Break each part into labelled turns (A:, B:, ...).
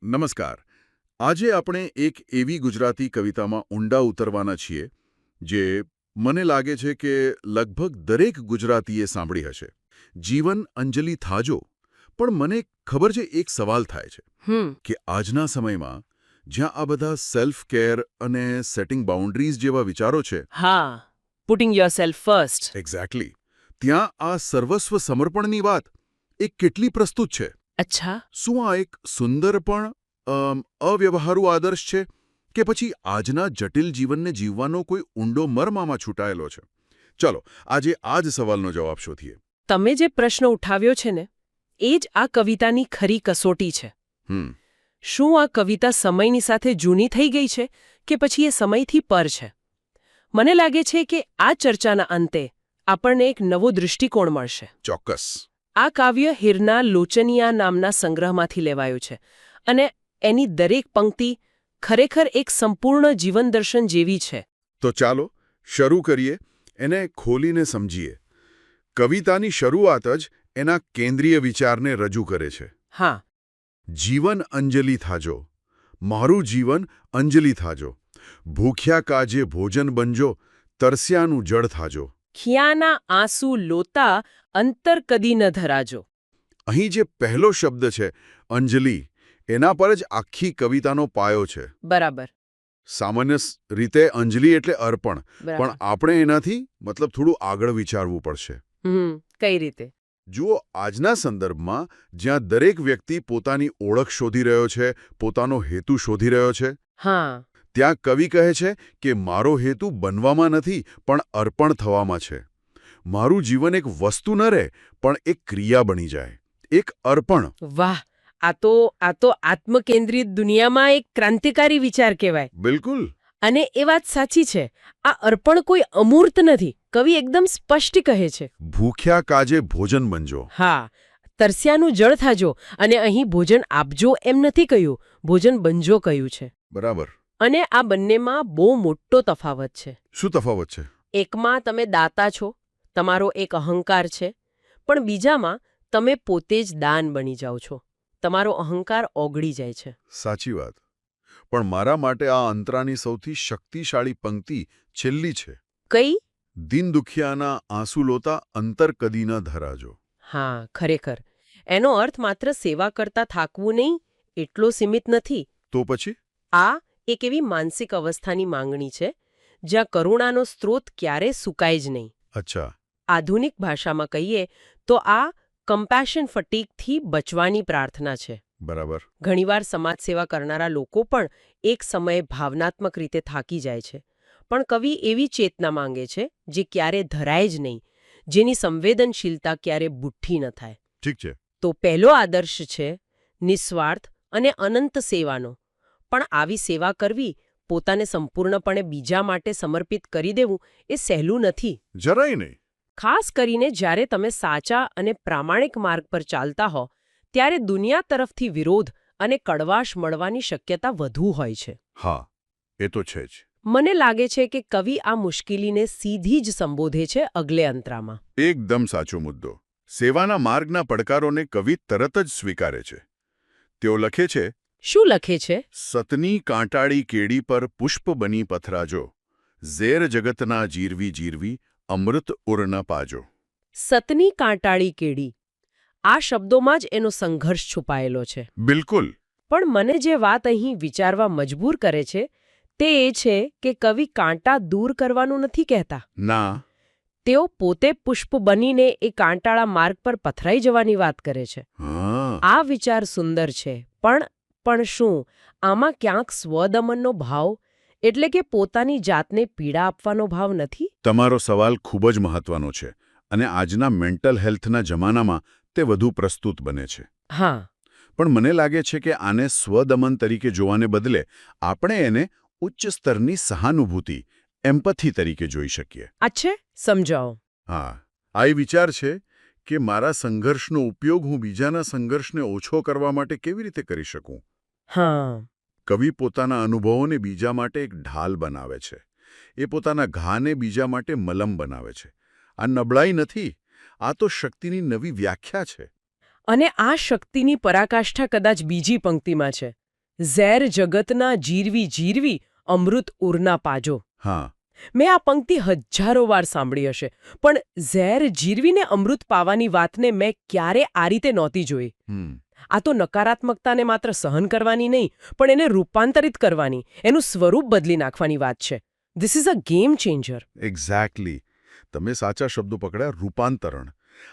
A: નમસ્કાર. આજે આપણે એક એવી ગુજરાતી કવિતામાં ઊંડા ઉતરવાના છીએ જે મને લાગે છે કે લગભગ દરેક ગુજરાતીએ સાંભળી હશે. જીવન અંજલિ થાજો. પણ મને ખબર છે એક સવાલ થાય છે કે આજના સમયમાં જ્યાં આ બધા સેલ્ફ કેર અને સેટિંગ બાઉન્ડ્રીઝ જેવા વિચારો છે.
B: હા, પુટિંગ યોરસેલ્ફ ફર્સ્ટ.
A: એક્ઝેક્ટલી. ત્યાં આ સર્વસ્વ સમર્પણની વાત એ કેટલી પ્રસ્તુત છે?
B: અચ્છા.
A: શું આ એક સુંદર પણ અવ્યવહારુ આદર્શ છે કે પછી આજના જટિલ જીવનને જીવવાનો કોઈ ઊંડો મર્મ આમાં છૂટાયેલો છે? ચલો આજે આ જ સવાલનો જવાબ શોધીએ.
B: તમે જે પ્રશ્ન ઉઠાવ્યો છે ને એ જ આ કવિતાની ખરી કસોટી છે. શું આ કવિતા સમયની સાથે જૂની થઈ ગઈ છે કે પછી એ સમયથી પર છે? મને લાગે છે કે આ ચર્ચાના અંતે આપણને એક નવો દૃષ્ટિકોણ મળશે.
A: ચોક્કસ.
B: આ કાવ્ય હિરના લોચનિયા નામના સંગ્રહમાંથી લેવાયું છે અને એની દરેક પંક્તિ ખરેખર એક સંપૂર્ણ જીવનદર્શન જેવી છે.
A: તો ચાલો શરૂ કરીએ, એને ખોલીને સમજીએ. કવિતાની શરૂઆત જ એના કેન્દ્રીય વિચારને રજૂ કરે છે.
B: હા.
A: જીવન અંજલિ થાજો, મારું જીવન અંજલિ થાજો. ભૂખ્યા કાજે ભોજન બનજો, તરસ્યાનું જળ થાજો.
B: ખિયાના આંસુ લોતા અંતર કદી ન ધરાજો.
A: અહીં જે પહેલો શબ્દ છે અંજલિ, એના પર જ આખી કવિતાનો પાયો છે.
B: બરાબર.
A: સામાન્ય રીતે અંજલિ એટલે અર્પણ,
B: બરાબર.
A: પણ આપણે એનાથી થોડું આગળ વિચારવું પડશે.
B: કઈ રીતે?
A: જુઓ, આજના સંદર્ભમાં જ્યાં દરેક વ્યક્તિ પોતાની ઓળખ શોધી રહ્યો છે, પોતાનો હેતુ શોધી રહ્યો છે,
B: હા,
A: ત્યાં કવિ કહે છે કે મારો હેતુ બનવામાં નથી પણ અર્પણ થવામાં છે. મારું જીવન એક વસ્તુ ન રહે પણ એક ક્રિયા બની જાય, એક અર્પણ.
B: વાહ, આ તો આત્મકેન્દ્રિત દુનિયામાં એક ક્રાંતિકારી વિચાર કહેવાય.
A: બિલકુલ.
B: અને એ વાત સાચી છે. આ અર્પણ કોઈ અમૂર્ત નથી. કવિ એકદમ સ્પષ્ટ કહે છે.
A: ભૂખ્યા કાજે ભોજન બનજો.
B: હા, તરસ્યાનું જળ થાજો. અને અહીં ભોજન આપજો એમ નથી કહ્યું, ભોજન બનજો કહ્યું છે.
A: બરાબર.
B: અને આ બંનેમાં બહુ મોટો તફાવત છે.
A: શું તફાવત છે?
B: એકમાં તમે દાતા છો, તમારો એક અહંકાર છે, પણ બીજામાં તમે પોતે જ દાન બની જાઓ છો. તમારો અહંકાર ઓગળી જાય છે.
A: સાચી વાત. પણ મારા માટે આ અંતરાની સૌથી શક્તિશાળી પંક્તિ છેલ્લી છે.
B: કઈ?
A: દીન દુખિયાના આંસુ લોતા અંતર કદી ન ધરાજો.
B: હા, ખરેખર. એનો અર્થ માત્ર સેવા કરતા થાકવું નહીં એટલો સીમિત નથી.
A: તો પછી?
B: આ એક એવી માનસિક અવસ્થાની માંગણી છે જ્યાં કરુણાનો સ્ત્રોત ક્યારે સુકાય જ નહીં.
A: અચ્છા.
B: આધુનિક ભાષામાં કહીએ તો આ કમ્પેશન ફટીગથી બચવાની પ્રાર્થના છે.
A: બરાબર.
B: ઘણીવાર સમાજ સેવા કરનારા લોકો પણ એક સમયે ભાવનાત્મક રીતે થાકી જાય છે, પણ કવિ એવી ચેતના માંગે છે જે ક્યારે ધરાય જ નહીં, જેની સંવેદનશીલતા ક્યારે બુઠ્ઠી ન થાય.
A: ઠીક છે.
B: તો પહેલો આદર્શ છે નિસ્વાર્થ અને અનંત સેવાનો. પણ આવી સેવા કરવી, પોતાને સંપૂર્ણપણે બીજા માટે સમર્પિત કરી દેવું એ સહેલું નથી.
A: જરાય નહીં.
B: ખાસ કરીને જ્યારે તમે સાચા અને પ્રામાણિક માર્ગ પર ચાલતા હો ત્યારે દુનિયા તરફથી વિરોધ અને કડવાશ મળવાની શક્યતા વધુ હોય છે.
A: હા, એ તો છે જ.
B: મને લાગે છે કે કવિ આ મુશ્કેલીને સીધી જ સંબોધે છે અગલે અંતરામાં.
A: એકદમ સાચો મુદ્દો. સેવાના માર્ગના પડકારોને કવિ તરત જ સ્વીકારે છે. તેઓ લખે છે,
B: શું લખે છે?
A: સતની કાંટાળી કેડી પર પુષ્પ બની પથરાજો, ઝેર જગતના જીરવી જીરવી અમૃત ઉર ન પાજો.
B: સતની કાંટાળી કેડી. આ શબ્દોમાં જ એનો સંઘર્ષ છુપાયેલો છે.
A: બિલકુલ.
B: પણ મને જે વાત અહીં વિચારવા મજબૂર કરે છે તે એ છે કે કવિ કાંટા દૂર કરવાનું નથી કહેતા.
A: ના.
B: તેઓ પોતે પુષ્પ બનીને એ કાંટાળા માર્ગ પર પથરાઈ જવાની વાત કરે છે. આ વિચાર સુંદર છે, પણ શું આમાં ક્યાંક સ્વદમનનો ભાવ, એટલે કે પોતાની જાતને પીડા આપવાનો ભાવ નથી?
A: તમારો સવાલ ખૂબ જ મહત્વનો છે અને આજના મેન્ટલ હેલ્થના જમાનામાં તે વધુ પ્રસ્તુત બને છે.
B: હા.
A: પણ મને લાગે છે કે આને સ્વદમન તરીકે જોવાને બદલે આપણે એને ઉચ્ચ સ્તરની સહાનુભૂતિ, એમ્પથી તરીકે જોઈ શકીએ.
B: અચ્છા, સમજાવો.
A: હા, આ એ વિચાર છે કે મારા સંઘર્ષનો ઉપયોગ હું બીજાના સંઘર્ષને ઓછો કરવા માટે કેવી રીતે કરી શકું.
B: હા.
A: કવિ પોતાના અનુભવોને બીજા માટે એક ઢાલ બનાવે છે. એ પોતાના ઘાને બીજા માટે મલમ બનાવે છે. આ નબળાઈ નથી, આ તો શક્તિની નવી વ્યાખ્યા છે.
B: અને આ શક્તિની પરાકાષ્ઠા કદાચ બીજી પંક્તિમાં છે. ઝેર જગતના જીરવી જીરવી અમૃત ઉરના પાજો.
A: હા,
B: મેં આ પંક્તિ હજારો વાર સાંભળી હશે, પણ ઝેર જીરવીને અમૃત પાવાની વાતને મેં ક્યારે આ રીતે નહોતી જોઈ. આ તો નકારાત્મકતાને માત્ર સહન કરવાની નહીં, પણ એને રૂપાંતરિત કરવાની, એનું સ્વરૂપ બદલી નાખવાની વાત છે. This is a game changer.
A: Exactly. તમે સાચા શબ્દો પકડ્યા, રૂપાંતરણ.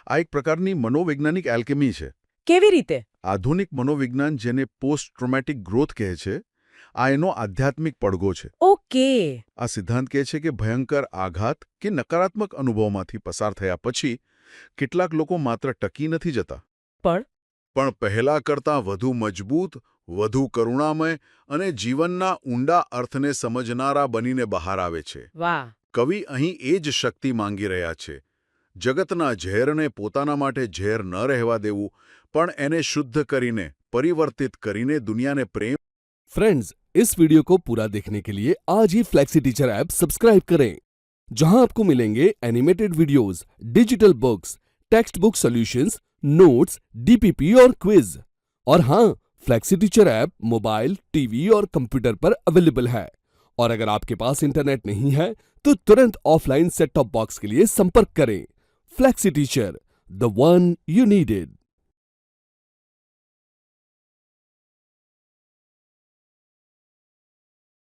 A: આ એક પ્રકારની મનોવૈજ્ઞાનિક એલ્કેમી છે.
B: કેવી રીતે?
A: આધુનિક મનોવિજ્ઞાન જેને પોસ્ટ ટ્રોમેટિક ગ્રોથ કહે છે, આ એનો આધ્યાત્મિક પડઘો છે.
B: ઓકે.
A: આ સિદ્ધાંત કહે છે કે ભયંકર આઘાત કે નકારાત્મક અનુભવમાંથી પસાર થયા પછી કેટલાક લોકો માત્ર ટકી નથી જતા, પણ પહેલા કરતાં વધુ મજબૂત, વધુ કરુણામય અને જીવનના ઊંડા અર્થને સમજનારા બનીને બહાર આવે છે.
B: વાહ.
A: કવિ અહીં એ જ શક્તિ માંગી રહ્યા છે. જગતના ઝેરને પોતાના માટે ઝેર ન રહેવા દેવું, પણ એને શુદ્ધ કરીને, પરિવર્તિત કરીને દુનિયાને પ્રેમ.
C: फ्रेंड्स, इस वीडियो को पूरा देखने के लिए आज ही फ्लेक्सी टीचर ऐप सब्सक्राइब करें, जहां आपको मिलेंगे animated videos, digital books, text book solutions, notes, DPP और क्विज. और हाँ, flexi teacher app mobile, TV और कंप्यूटर पर अवेलेबल है. और अगर आपके पास इंटरनेट नहीं है तो तुरंत ऑफलाइन सेट टॉप बॉक्स के लिए संपर्क करें. Flexi teacher, the one you needed.